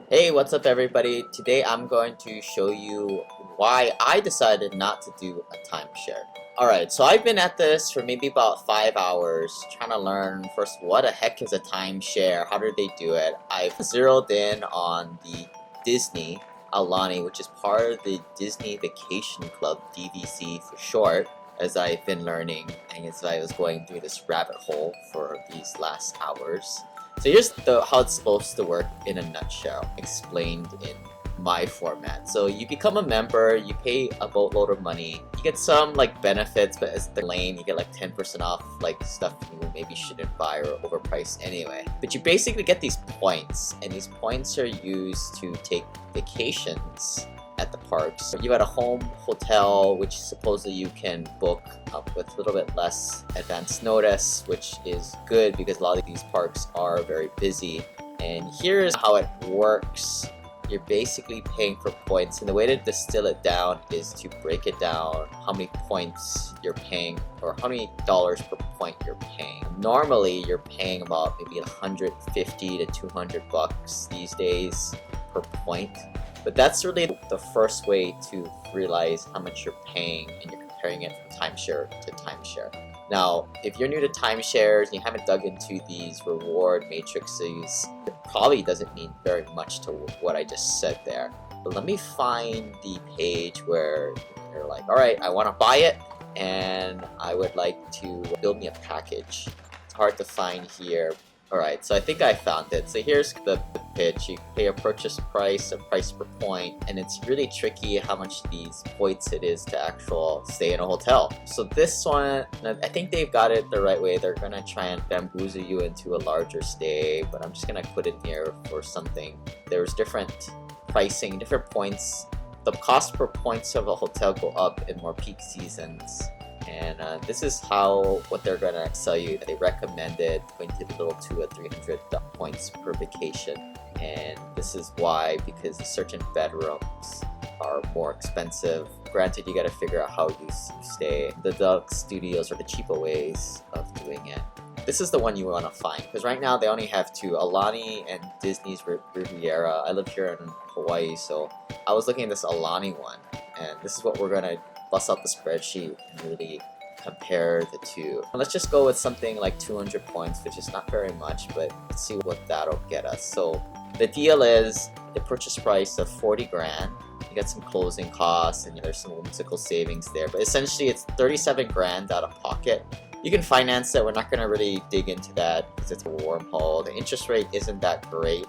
Hey, what's up everybody? Today I'm going to show you why I decided not to do a timeshare. Alright, so I've been at this for maybe about 5 hours trying to learn first what the heck is a timeshare, how do they do it. I've zeroed in on the Disney Aillani, which is part of the Disney Vacation Club, DVC for short, as I've been learning and as I was going through this rabbit hole for these last hours. So here's how it's supposed to work in a nutshell, explained in my format. So you become a member, you pay a boatload of money, you get some like benefits, but it's the lane, you get like 10% off like stuff you maybe shouldn't buy or overpriced anyway. But you basically get these points, and these points are used to take vacations at the parks. You got a home hotel, which supposedly you can book up with a little bit less advance notice, which is good because a lot of these parks are very busy. And here's how it works. You're basically paying for points, and the way to distill it down is to break it down how many points you're paying or how many dollars per point you're paying. Normally you're paying about maybe 150 to 200 bucks these days per point. But that's really the first way to realize how much you're paying, and you're comparing it from timeshare to timeshare. Now, if you're new to timeshares and you haven't dug into these reward matrices, it probably doesn't mean very much to what I just said there. But let me find the page where you're like, alright, I want to buy it and I would like to build me a package. It's hard to find here. Alright, so I think I found it. So here's the pitch. You pay a purchase price, a price per point, and it's really tricky how much these points it is to actual stay in a hotel. So this one, I think they've got it the right way. They're gonna try and bamboozle you into a larger stay, but I'm just gonna put it here for something. There's different pricing, different points. The cost per points of a hotel go up in more peak seasons. And this is what they're gonna sell you. They recommended going to the little 200 or 300 points per vacation, and this is why, because certain bedrooms are more expensive. Granted, you gotta figure out how you stay. The deluxe studios are the cheaper ways of doing it. This is the one you want to find, because right now they only have two, Aillani and Disney's Riviera. I live here in Hawaii, so I was looking at this Aillani one, and this is what we're gonna bust out the spreadsheet and really compare the two. Let's just go with something like 200 points, which is not very much, but let's see what that'll get us. So the deal is the purchase price of 40 grand. You get some closing costs and there's some whimsical savings there, but essentially it's 37 grand out of pocket. You can finance it. We're not going to really dig into that because it's a wormhole. The interest rate isn't that great.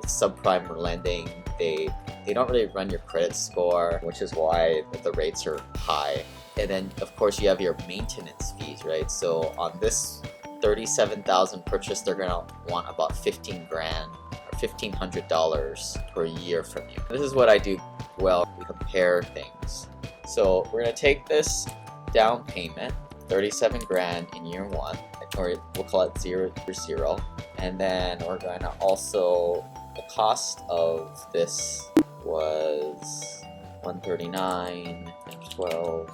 It's subprime lending. They don't really run your credit score, which is why the rates are high. And then of course you have your maintenance fees, right? So on this 37,000 purchase, they're gonna want about 15 grand or $1,500 per year from you. This is what I do well. We compare things. So we're gonna take this down payment, 37 grand in year one, or we'll call it 0 for 0, and then we're gonna also, the cost of this was 139 and 12.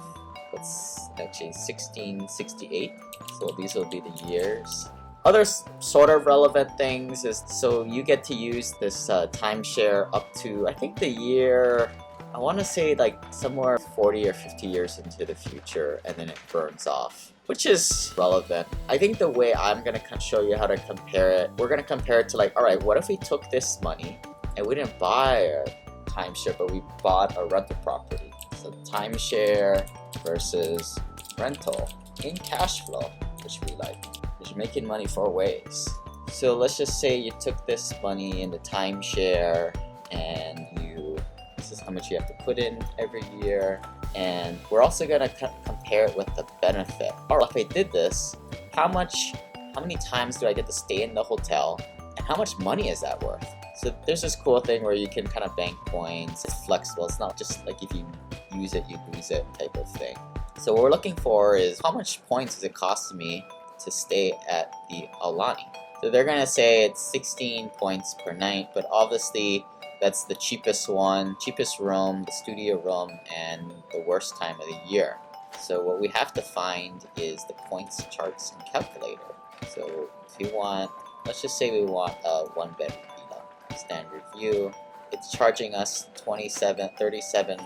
That's actually 1668. So these will be the years. Other sort of relevant things is, so you get to use this timeshare up to, I think the year, I want to say like somewhere 40 or 50 years into the future, and then it burns off, which is relevant. I think the way I'm going to show you how to compare it, we're going to compare it to like, alright, what if we took this money and we didn't buy a timeshare, but we bought a rental property? So timeshare versus rental in cash flow, which we like, because you're making money 4 ways. So let's just say you took this money in the timeshare and this is how much you have to put in every year, and we're also going to compare it with the benefit. Or if I did this, how many times do I get to stay in the hotel, and how much money is that worth? So there's this cool thing where you can kind of bank points. It's flexible. It's not just like if you use it, you lose it type of thing. So what we're looking for is how much points does it cost me to stay at the Aillani? So they're going to say it's 16 points per night, but obviously that's the cheapest one, cheapest room, the studio room, and the worst time of the year. So what we have to find is the points charts and calculator. So if you want, let's just say we want a 1-bedroom villa. standard view. It's charging us 37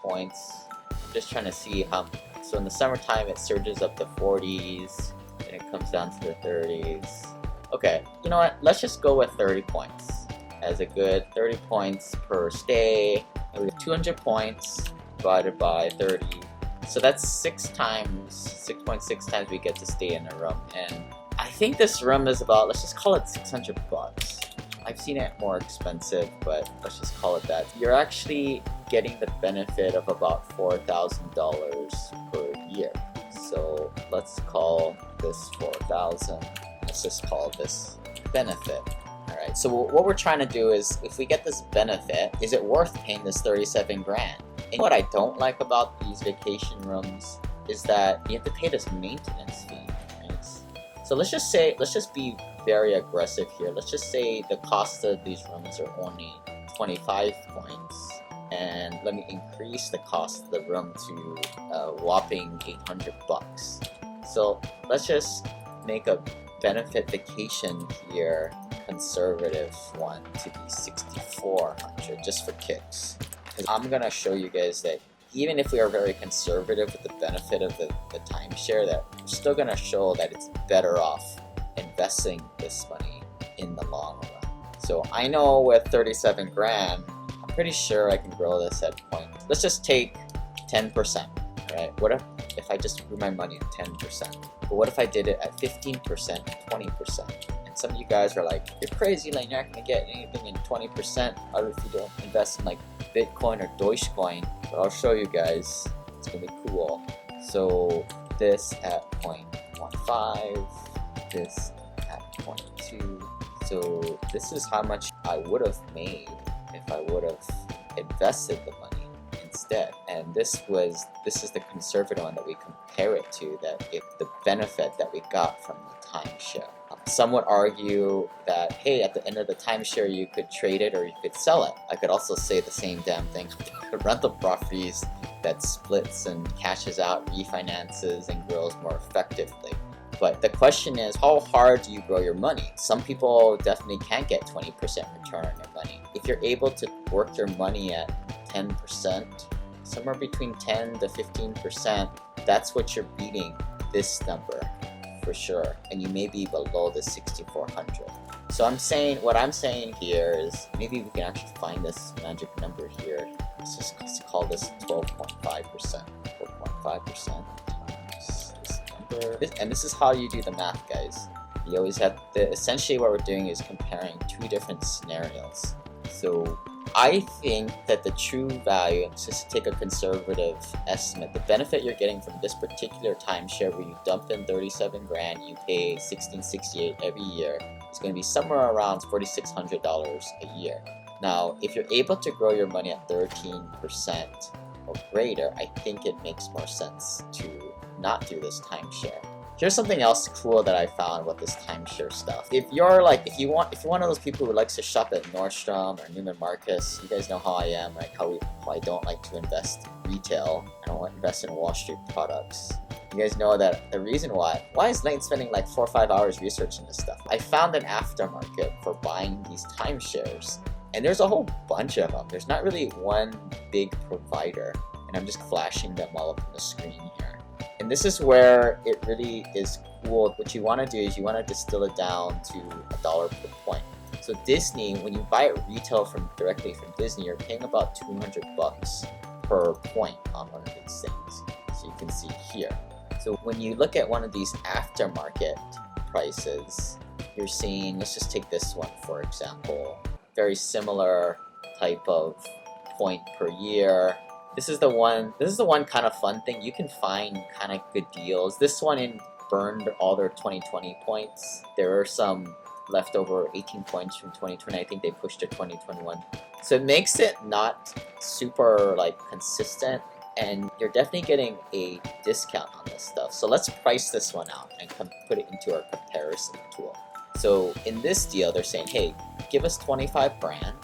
points. I'm just trying to see how. So in the summertime it surges up to 40s, and it comes down to the 30s. Okay, you know what? Let's just go with 30 points as a good 30 points per stay. And we have 200 points divided by 30. So that's 6.6 times we get to stay in a room. And I think this room is about, let's just call it 600 bucks. I've seen it more expensive, but let's just call it that. You're actually getting the benefit of about $4,000 per year. So let's call this 4,000. Let's just call this benefit. Alright, so what we're trying to do is, if we get this benefit, is it worth paying this 37 grand? And what I don't like about these vacation rooms is that you have to pay this maintenance fee, right? So let's just be very aggressive here. Let's just say the cost of these rooms are only 25 points. And let me increase the cost of the room to a whopping 800 bucks. So let's just make a benefit vacation here conservative one to be 6,400 just for kicks. Because I'm gonna show you guys that even if we are very conservative with the benefit of the timeshare, that we're still gonna show that it's better off investing this money in the long run. So I know with 37 grand, I'm pretty sure I can grow this at point. Let's just take 10%, right? What if I just grew my money at 10%? But what if I did it at 15% and 20%? And some of you guys are like, you're crazy, like you're not gonna get anything in 20% out if you don't invest in like Bitcoin or Dogecoin. But I'll show you guys, it's gonna be cool. So this at 0.15, this at 0.2. So this is how much I would have made if I would have invested the money instead. And this is the conservative one that we compare it to, that if the benefit that we got from the timeshare. Some would argue that, hey, at the end of the timeshare you could trade it or you could sell it. I could also say the same damn thing with rental properties that splits and cashes out, refinances, and grows more effectively. But the question is, how hard do you grow your money? Some people definitely can't get 20% return on their money. If you're able to work your money at 10%, somewhere between 10 to 15%, that's what you're beating this number for sure. And you may be below the 6,400. So what I'm saying here is, maybe we can actually find this magic number here. Let's just call this 12.5%. 12.5%. And this is how you do the math, guys. You always have essentially what we're doing is comparing two different scenarios. So I think that the true value, just to take a conservative estimate, the benefit you're getting from this particular timeshare where you dump in 37 grand, you pay $1,668 every year, is going to be somewhere around $4,600 a year. Now, if you're able to grow your money at 13% or greater, I think it makes more sense to not do this timeshare. Here's something else cool that I found with this timeshare stuff. If you're one of those people who likes to shop at Nordstrom or Neiman Marcus, you guys know how I am, right? How I don't like to invest in retail. I don't want to invest in Wall Street products. You guys know that the reason why is Lane spending like 4 or 5 hours researching this stuff? I found an aftermarket for buying these timeshares, and there's a whole bunch of them. There's not really one big provider, and I'm just flashing them all up on the screen here. And this is where it really is cool. What you want to do is you want to distill it down to $1 per point. So Disney, when you buy it retail directly from Disney, you're paying about 200 bucks per point on one of these things. So you can see here. So when you look at one of these aftermarket prices, you're seeing, let's just take this one for example, very similar type of point per year. This is the one kind of fun thing. You can find kind of good deals. This one burned all their 2020 points. There are some leftover 18 points from 2020. I think they pushed to 2021. So it makes it not super like consistent, and you're definitely getting a discount on this stuff. So let's price this one out and put it into our comparison tool. So in this deal, they're saying, hey, give us 25 grand.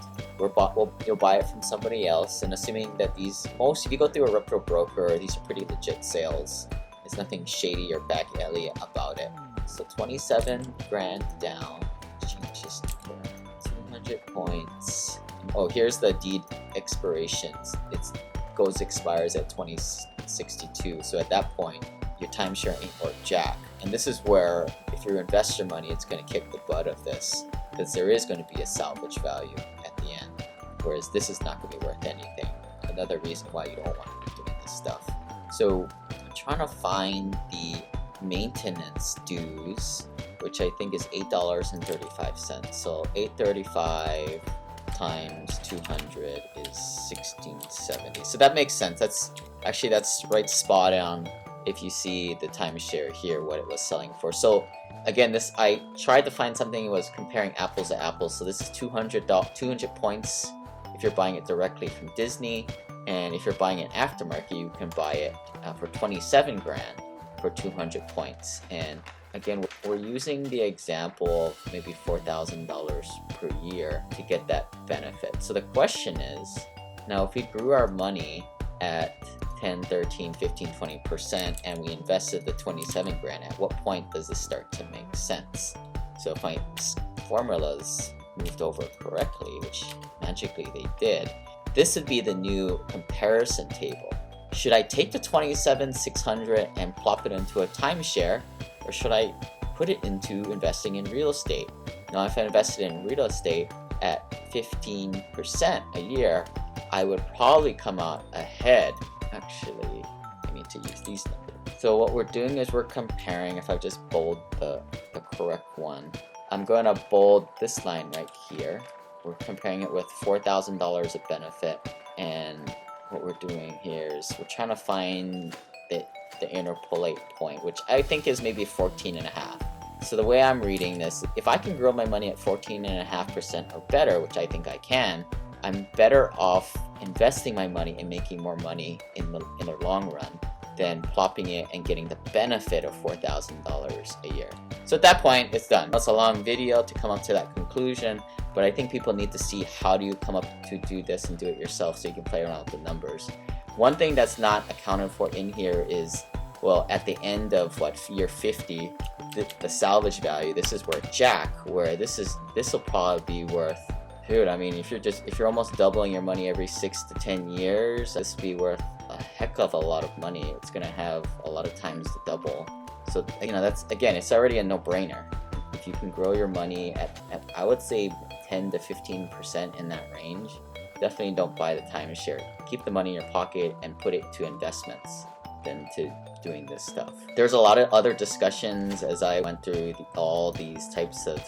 You'll buy it from somebody else, and assuming that if you go through a reputable broker, these are pretty legit sales. There's nothing shady or back alley about it. So 27 grand down, change this to 200 200 points. Oh, here's the deed expirations. Expires at 2062. So at that point, your timeshare ain't worth jack. And this is where, if you invest your money, it's going to kick the butt of this, because there is going to be a salvage value at the end, whereas this is not going to be worth anything. Another reason why you don't want to be doing this stuff. So I'm trying to find the maintenance dues, which I think is $8.35. So $8.35 times 200 is $16.70. So that makes sense. That's right spot on. If you see the timeshare here, what it was selling for. So again, I tried to find something that was comparing apples to apples. So this is 200 points if you're buying it directly from Disney, and if you're buying it aftermarket, you can buy it for 27 grand for 200 points. And again, we're using the example of maybe $4,000 per year to get that benefit. So the question is, now if we grew our money at 10, 13, 15, 20% and we invested the 27 grand, at what point does this start to make sense? So if my formulas moved over correctly, which magically they did, this would be the new comparison table. Should I take the 27,600 and plop it into a timeshare, or should I put it into investing in real estate? Now, if I invested in real estate at 15% a year, I would probably come out ahead. Actually, I need to use these numbers. So what we're doing is we're comparing. If I just bold the correct one, I'm going to bold this line right here. We're comparing it with $4,000 of benefit, and what we're doing here is we're trying to find the interpolate point, which I think is maybe 14.5. So the way I'm reading this, if I can grow my money at 14.5% or better, which I think I can, I'm better off investing my money and making more money in the long run than plopping it and getting the benefit of $4,000 a year. So at that point, it's done. That's a long video to come up to that conclusion, but I think people need to see how do you come up to do this and do it yourself so you can play around with the numbers. One thing that's not accounted for in here is, well, at the end of year 50, the salvage value, this is worth jack, where this will probably be worth, dude, I mean, if you're almost doubling your money every 6 to 10 years, this would be worth a heck of a lot of money. It's gonna have a lot of times to double. So, that's, again, it's already a no-brainer. If you can grow your money at I would say 10 to 15% in that range, definitely don't buy the timeshare. Keep the money in your pocket and put it to investments than to doing this stuff. There's a lot of other discussions as I went through all these types of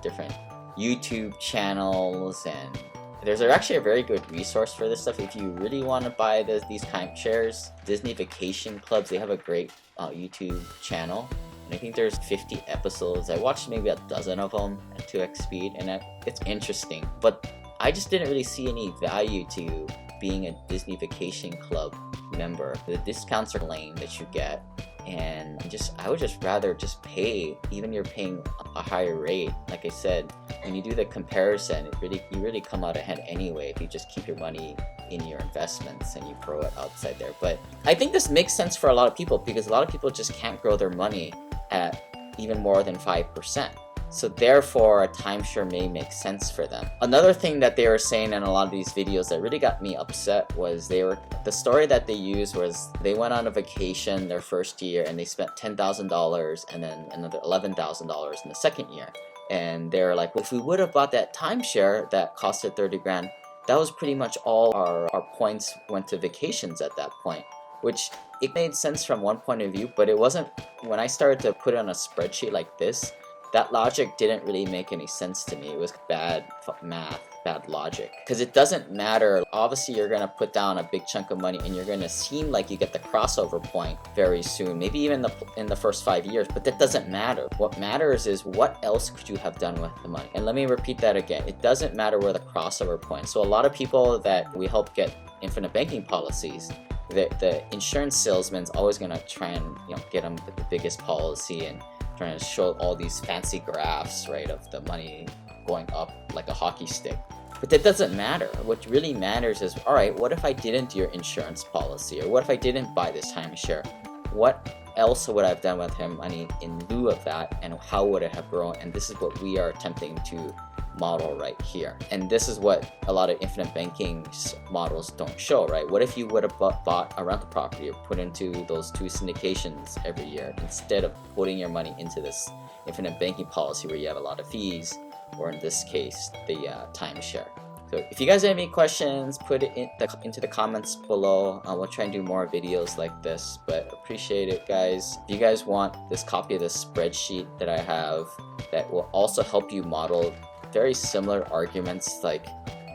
different YouTube channels, and there's actually a very good resource for this stuff. If you really want to buy these timeshares, Disney Vacation Clubs, they have a great YouTube channel, and I think there's 50 episodes. I watched maybe a dozen of them at 2x speed, and it's interesting, but I just didn't really see any value to being a Disney Vacation Club member. The discounts are lame that you get, and I would just rather just pay, even you're paying a higher rate. Like I said, when you do the comparison, you really come out ahead anyway if you just keep your money in your investments and you grow it outside there. But I think this makes sense for a lot of people, because a lot of people just can't grow their money at even more than 5%. So therefore, a timeshare may make sense for them. Another thing that they were saying in a lot of these videos that really got me upset was the story that they used was they went on a vacation their first year and they spent $10,000 and then another $11,000 in the second year. And they're like, well, if we would have bought that timeshare that costed 30 grand, that was pretty much all our points went to vacations at that point. Which, it made sense from one point of view, but it wasn't. When I started to put it on a spreadsheet like this, that logic didn't really make any sense to me. It was bad math, bad logic. Because it doesn't matter. Obviously, you're going to put down a big chunk of money and you're going to seem like you get the crossover point very soon. Maybe even in the first 5 years. But that doesn't matter. What matters is what else could you have done with the money. And let me repeat that again. It doesn't matter where the crossover point. So a lot of people that we help get infinite banking policies, the insurance salesman's always going to try and get them the biggest policy and trying to show all these fancy graphs, right, of the money going up like a hockey stick. But that doesn't matter. What really matters is, all right, what if I didn't do your insurance policy? Or what if I didn't buy this timeshare? What else would I have done with my money in lieu of that? And how would it have grown? And this is what we are attempting to model right here. And this is what a lot of infinite banking models don't show, right? What if you would have bought a rental property or put into those 2 syndications every year instead of putting your money into this infinite banking policy where you have a lot of fees, or in this case, the timeshare? So if you guys have any questions, put it into the comments below. We'll try and do more videos like this, but appreciate it, guys. If you guys want this copy of this spreadsheet that I have that will also help you model very similar arguments, like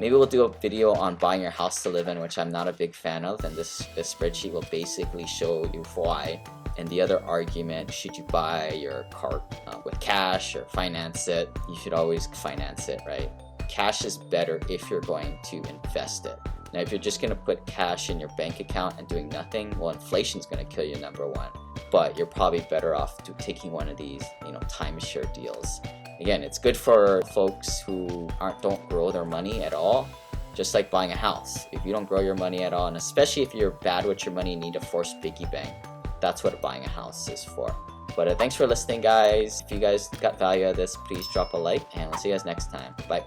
maybe we'll do a video on buying your house to live in, which I'm not a big fan of, and this spreadsheet will basically show you why. And the other argument, should you buy your car with cash or finance it? You should always finance it, right? Cash is better if you're going to invest it. Now, if you're just going to put cash in your bank account and doing nothing, well, inflation's going to kill you, number one. But you're probably better off taking one of these, timeshare deals. Again, it's good for folks who don't grow their money at all, just like buying a house. If you don't grow your money at all, and especially if you're bad with your money and need a forced piggy bank, that's what buying a house is for. But thanks for listening, guys. If you guys got value out of this, please drop a like, and we'll see you guys next time. Bye.